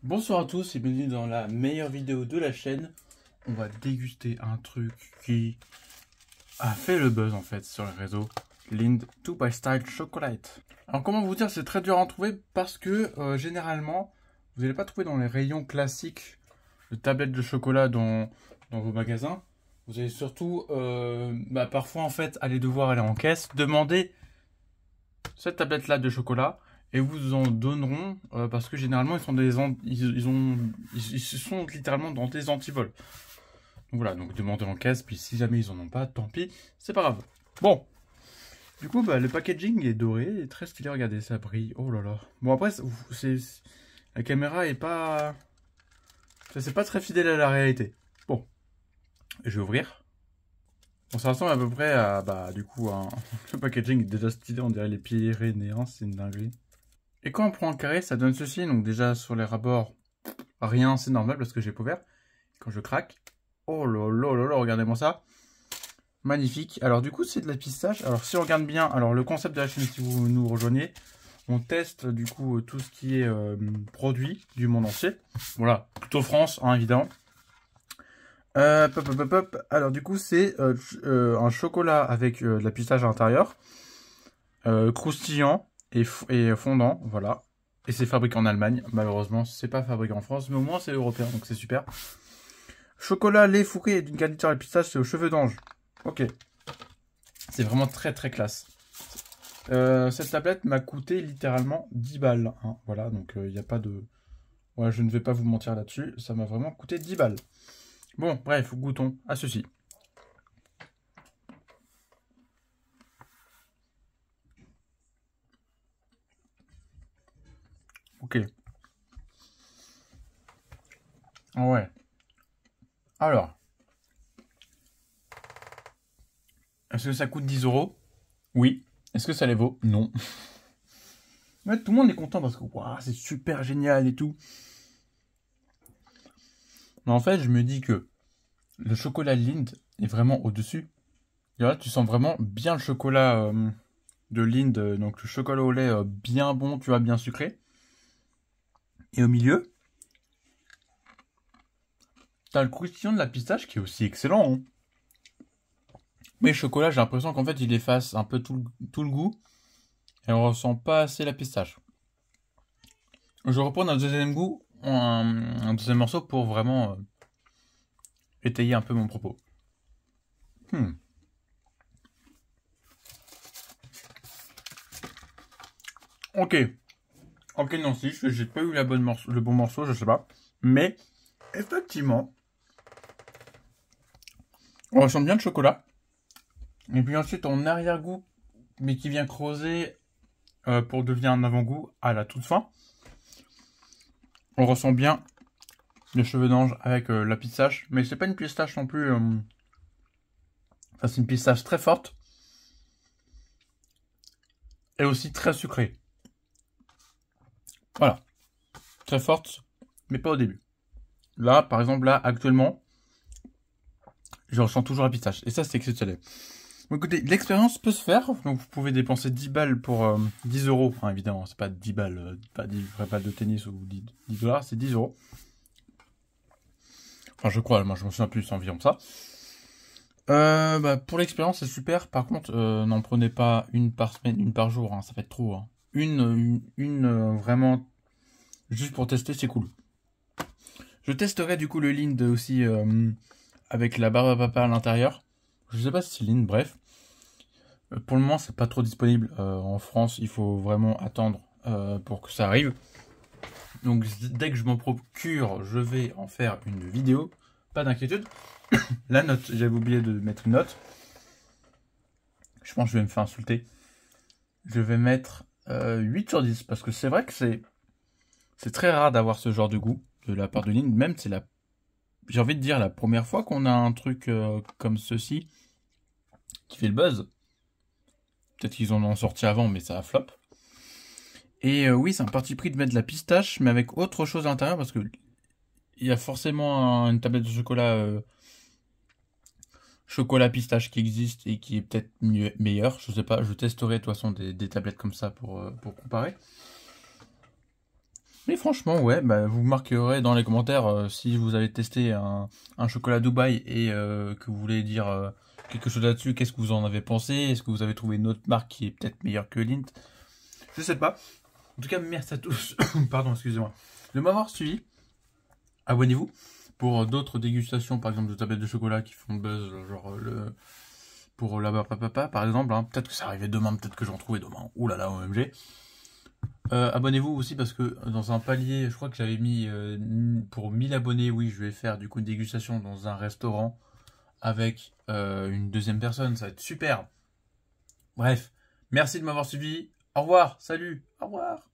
Bonsoir à tous et bienvenue dans la meilleure vidéo de la chaîne. On va déguster un truc qui a fait le buzz en fait sur les réseaux. Lindt 2 by Style Chocolate. Alors comment vous dire, c'est très dur à en trouver parce que généralement vous n'allez pas trouver dans les rayons classiques de tablettes de chocolat dans vos magasins. Vous allez surtout parfois en fait devoir aller en caisse, demander cette tablette là de chocolat. Et vous en donneront parce que généralement ils sont littéralement dans des antivols. Donc voilà, donc demandez en caisse, puis si jamais ils en ont pas, tant pis, c'est pas grave. Bon, du coup le packaging est doré et très stylé, regardez, ça brille. Oh là là. Bon après, la caméra est pas, c'est pas très fidèle à la réalité. Bon, je vais ouvrir. Bon, ça ressemble à peu près à le packaging est déjà stylé, on dirait les Pyrénéens, c'est une dinguerie. Et quand on prend un carré, ça donne ceci. Donc déjà sur les rabords, rien, c'est normal parce que j'ai pas ouvert. Quand je craque, oh là là là là, regardez-moi ça. Magnifique. Alors du coup, c'est de la pistache. Alors si on regarde bien, alors le concept de la chaîne, si vous nous rejoignez, on teste du coup tout ce qui est produit du monde entier. Voilà, plutôt France, hein, évidemment. Alors du coup, c'est un chocolat avec de la pistache à l'intérieur, croustillant et fondant, voilà. Et c'est fabriqué en Allemagne. Malheureusement, c'est pas fabriqué en France, mais au moins c'est européen, donc c'est super. Chocolat, lait fourré d'une garniture à pistache, c'est aux cheveux d'ange. Ok. C'est vraiment très très classe. Cette tablette m'a coûté littéralement 10 balles. Hein. Voilà, donc il n'y a pas de... Ouais, je ne vais pas vous mentir là-dessus. Ça m'a vraiment coûté 10 balles. Bon, bref, goûtons à ceci. Ok. Ouais. Alors. Est-ce que ça coûte 10 €? Oui. Est-ce que ça les vaut? Non. Ouais, tout le monde est content parce que wow, c'est super génial et tout. Mais en fait, je me dis que le chocolat Lindt est vraiment au-dessus. Et là, tu sens vraiment bien le chocolat de Lindt, donc le chocolat au lait bien bon, tu vois, bien sucré. Et au milieu, t'as le croustillant de la pistache qui est aussi excellent. Hein. Mais le chocolat, j'ai l'impression qu'en fait, il efface un peu tout le goût. Et on ressent pas assez la pistache. Je reprends un deuxième goût, un deuxième morceau pour vraiment étayer un peu mon propos. Ok. Ok, non, si, j'ai pas eu le bon morceau, je sais pas. Mais, effectivement, on ressent bien le chocolat. Et puis ensuite, en arrière-goût, mais qui vient creuser pour devenir un avant-goût à la toute fin. On ressent bien les cheveux d'ange avec la pistache. Mais c'est pas une pistache non plus... Enfin, c'est une pistache très forte. Et aussi très sucrée. Voilà. Très forte, mais pas au début. Là, par exemple, là, actuellement, je ressens toujours la pistache. Et ça, c'est exceptionnel. Bon, écoutez, l'expérience peut se faire. Donc, vous pouvez dépenser 10 balles pour 10 €. Enfin, évidemment, c'est pas 10 balles, pas 10 vraies balles de tennis ou 10 $, c'est 10 €. Enfin, je crois, moi, je me souviens plus, c'est environ ça. Pour l'expérience, c'est super. Par contre, n'en prenez pas une par semaine, une par jour. Hein, ça fait trop. Hein. Vraiment, juste pour tester, c'est cool. Je testerai du coup le Lindt aussi avec la barbe à papa à l'intérieur. Je sais pas si c'est Lindt, bref. Pour le moment, c'est pas trop disponible en France. Il faut vraiment attendre pour que ça arrive. Donc dès que je m'en procure, je vais en faire une vidéo. Pas d'inquiétude. La note, j'avais oublié de mettre une note. Je pense que je vais me faire insulter. Je vais mettre 8 sur 10 parce que c'est vrai que c'est très rare d'avoir ce genre de goût de la part de Lindt. Même c'est j'ai envie de dire la première fois qu'on a un truc comme ceci qui fait le buzz. Peut-être qu'ils en ont sorti avant, mais ça a flop. Et oui, c'est un parti pris de mettre de la pistache, mais avec autre chose à l'intérieur, parce que il y a forcément une tablette de chocolat pistache qui existe et qui est peut-être meilleure. Je sais pas, je testerai de toute façon des tablettes comme ça pour comparer. Mais franchement, ouais, bah, vous marquerez dans les commentaires si vous avez testé un chocolat Dubaï et que vous voulez dire quelque chose là-dessus. Qu'est-ce que vous en avez pensé? Est-ce que vous avez trouvé une autre marque qui est peut-être meilleure que Lindt? Je sais pas. En tout cas, merci à tous. Pardon, excusez-moi. De m'avoir suivi. Abonnez-vous pour d'autres dégustations, par exemple de tablettes de chocolat qui font buzz, genre pour là-bas papa, par exemple. Hein. Peut-être que ça arrivait demain, peut-être que j'en trouvais demain. Ouh là là, OMG. Abonnez-vous aussi parce que dans un palier, je crois que j'avais mis pour 1000 abonnés, oui, je vais faire du coup une dégustation dans un restaurant avec une deuxième personne, ça va être super. Bref, merci de m'avoir suivi. Au revoir, salut, au revoir.